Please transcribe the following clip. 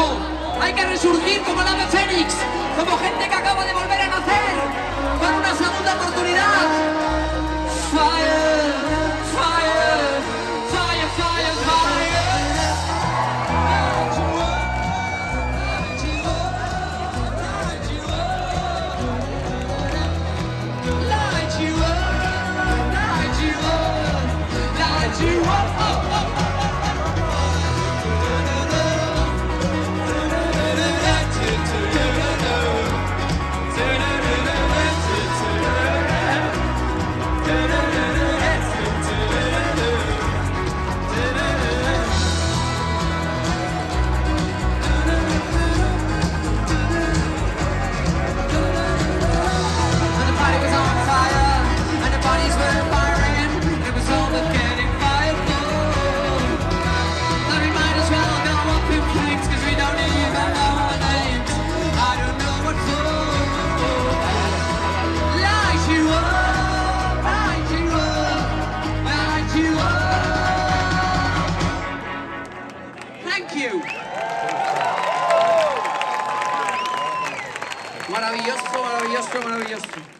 abajo. Hay que resurgir como el ave fénix, como gente que acaba de volver a nacer, con una segunda oportunidad. Fire, fire, fire, fire, fire. Light you up, light you up, light you up. Maravilloso, maravilloso, maravilloso.